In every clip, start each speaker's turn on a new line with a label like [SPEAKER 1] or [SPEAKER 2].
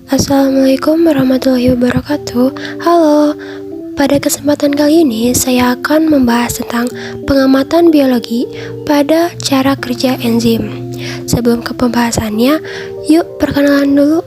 [SPEAKER 1] Assalamualaikum warahmatullahi wabarakatuh. Halo, pada kesempatan kali ini saya akan membahas tentang pengamatan biologi pada cara kerja enzim. Sebelum ke pembahasannya, yuk perkenalan dulu.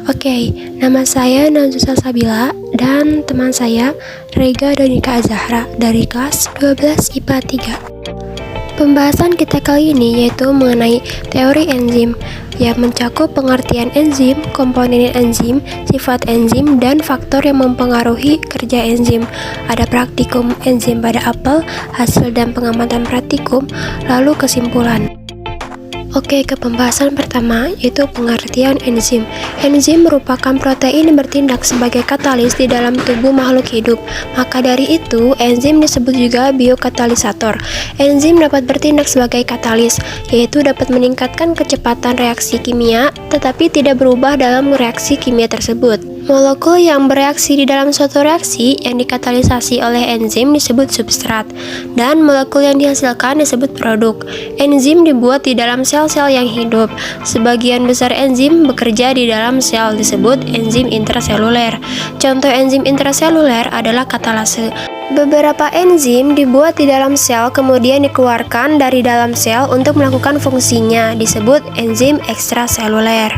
[SPEAKER 1] Oke, nama saya Najwa Sabila dan teman saya Rega Donika Azahra dari kelas 12 IPA 3. Pembahasan kita kali ini yaitu mengenai teori enzim yang mencakup pengertian enzim, komponen enzim, sifat enzim, dan faktor yang mempengaruhi kerja enzim. Ada praktikum enzim pada apel, hasil dan pengamatan praktikum, lalu kesimpulan. Oke, ke pembahasan pertama, yaitu pengertian enzim. Enzim merupakan protein yang bertindak sebagai katalis di dalam tubuh makhluk hidup. Maka dari itu, enzim disebut juga biokatalisator. Enzim dapat bertindak sebagai katalis, yaitu dapat meningkatkan kecepatan reaksi kimia, tetapi tidak berubah dalam reaksi kimia tersebut. Molekul yang bereaksi di dalam suatu reaksi yang dikatalisasi oleh enzim disebut substrat, dan molekul yang dihasilkan disebut produk. Enzim dibuat di dalam sel-sel yang hidup. Sebagian besar enzim bekerja di dalam sel disebut enzim intraseluler. Contoh enzim intraseluler adalah katalase. Beberapa enzim dibuat di dalam sel kemudian dikeluarkan dari dalam sel untuk melakukan fungsinya, disebut enzim ekstraseluler.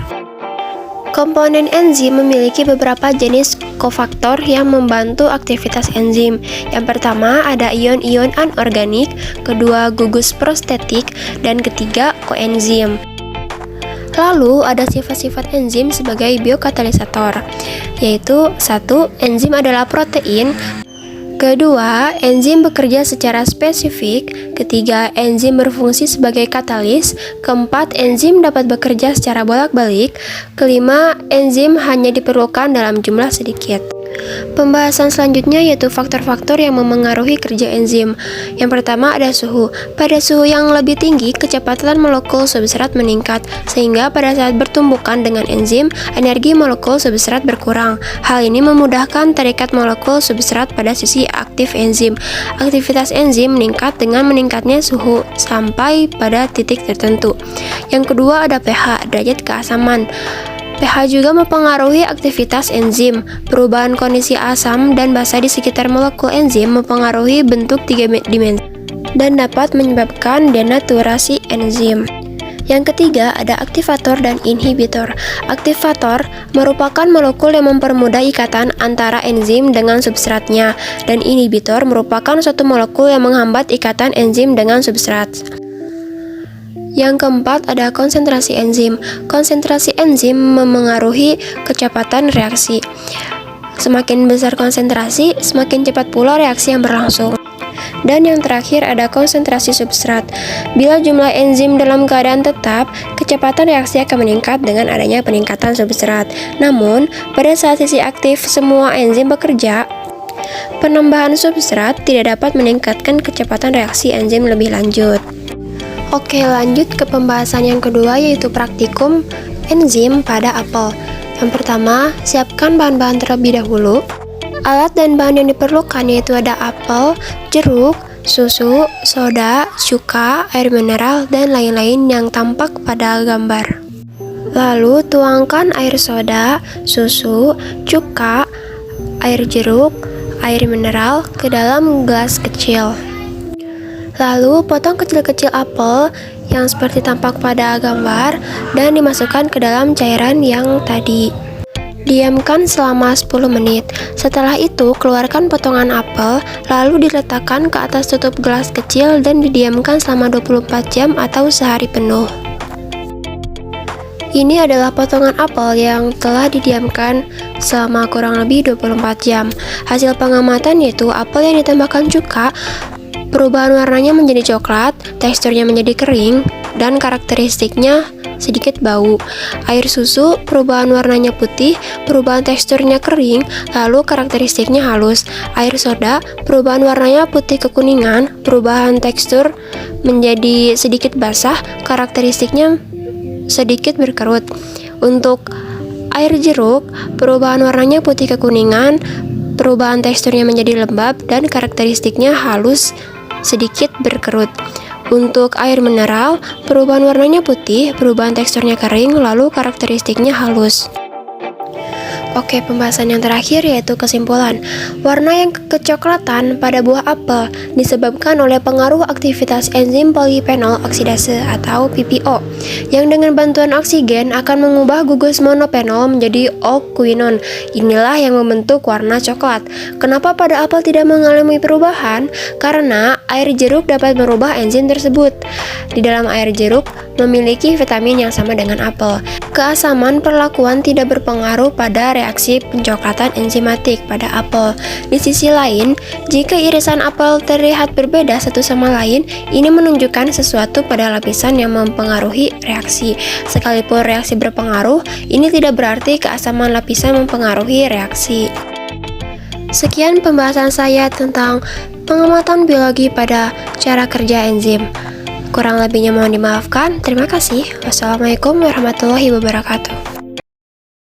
[SPEAKER 1] Komponen enzim memiliki beberapa jenis kofaktor yang membantu aktivitas enzim. Yang pertama ada ion-ion anorganik, kedua gugus prostetik, dan ketiga koenzim. Lalu ada sifat-sifat enzim sebagai biokatalisator, yaitu 1. Enzim adalah protein. Kedua, enzim bekerja secara spesifik. Ketiga, enzim berfungsi sebagai katalis. Keempat, enzim dapat bekerja secara bolak-balik. Kelima, enzim hanya diperlukan dalam jumlah sedikit. Pembahasan selanjutnya yaitu faktor-faktor yang memengaruhi kerja enzim. Yang pertama ada suhu. Pada suhu yang lebih tinggi, kecepatan molekul substrat meningkat, sehingga pada saat bertumbukan dengan enzim, energi molekul substrat berkurang. Hal ini memudahkan tarikat molekul substrat pada sisi aktif enzim. Aktivitas enzim meningkat dengan meningkatnya suhu sampai pada titik tertentu. Yang kedua ada pH, derajat keasaman. pH juga mempengaruhi aktivitas enzim. Perubahan kondisi asam dan basa di sekitar molekul enzim mempengaruhi bentuk 3 dimensi dan dapat menyebabkan denaturasi enzim. Yang ketiga ada aktivator dan inhibitor. Aktivator merupakan molekul yang mempermudah ikatan antara enzim dengan substratnya, dan inhibitor merupakan suatu molekul yang menghambat ikatan enzim dengan substrat. Yang keempat ada konsentrasi enzim. Konsentrasi enzim memengaruhi kecepatan reaksi. Semakin besar konsentrasi, semakin cepat pula reaksi yang berlangsung. Dan yang terakhir ada konsentrasi substrat. Bila jumlah enzim dalam keadaan tetap, kecepatan reaksi akan meningkat dengan adanya peningkatan substrat. Namun, pada saat sisi aktif semua enzim bekerja, penambahan substrat tidak dapat meningkatkan kecepatan reaksi enzim lebih lanjut. Oke, lanjut ke pembahasan yang kedua yaitu praktikum enzim pada apel. Yang pertama, siapkan bahan-bahan terlebih dahulu. Alat dan bahan yang diperlukan yaitu ada apel, jeruk, susu, soda, cuka, air mineral, dan lain-lain yang tampak pada gambar. Lalu tuangkan air soda, susu, cuka, air jeruk, air mineral ke dalam gelas kecil. Lalu potong kecil-kecil apel yang seperti tampak pada gambar dan dimasukkan ke dalam cairan yang tadi. Diamkan selama 10 menit. Setelah itu keluarkan potongan apel, lalu diletakkan ke atas tutup gelas kecil dan didiamkan selama 24 jam atau sehari penuh. Ini adalah potongan apel yang telah didiamkan selama kurang lebih 24 jam. Hasil pengamatan yaitu apel yang ditambahkan cuka, perubahan warnanya menjadi coklat, teksturnya menjadi kering, dan karakteristiknya sedikit bau. Air susu, perubahan warnanya putih, perubahan teksturnya kering, lalu karakteristiknya halus. Air soda, perubahan warnanya putih kekuningan, perubahan tekstur menjadi sedikit basah, karakteristiknya sedikit berkerut. Untuk air jeruk, perubahan warnanya putih kekuningan, perubahan teksturnya menjadi lembab, dan karakteristiknya halus, sedikit berkerut. Untuk air mineral, perubahan warnanya putih, perubahan teksturnya kering, lalu karakteristiknya halus. Oke, pembahasan yang terakhir yaitu kesimpulan. Warna yang kecoklatan pada buah apel disebabkan oleh pengaruh aktivitas enzim polifenol oksidase atau PPO yang dengan bantuan oksigen akan mengubah gugus monofenol menjadi O-quinone. Inilah yang membentuk warna coklat. Kenapa pada apel tidak mengalami perubahan? Karena air jeruk dapat merubah enzim tersebut. Di dalam air jeruk memiliki vitamin yang sama dengan apel. Keasaman perlakuan tidak berpengaruh pada reaksi pencoklatan enzimatik pada apel. Di sisi lain, jika irisan apel terlihat berbeda satu sama lain, ini menunjukkan sesuatu pada lapisan yang mempengaruhi reaksi. Sekalipun reaksi berpengaruh, ini tidak berarti keasaman lapisan mempengaruhi reaksi. Sekian pembahasan saya tentang pengamatan biologi pada cara kerja enzim. Kurang lebihnya mohon dimaafkan. Terima kasih. Wassalamualaikum warahmatullahi wabarakatuh.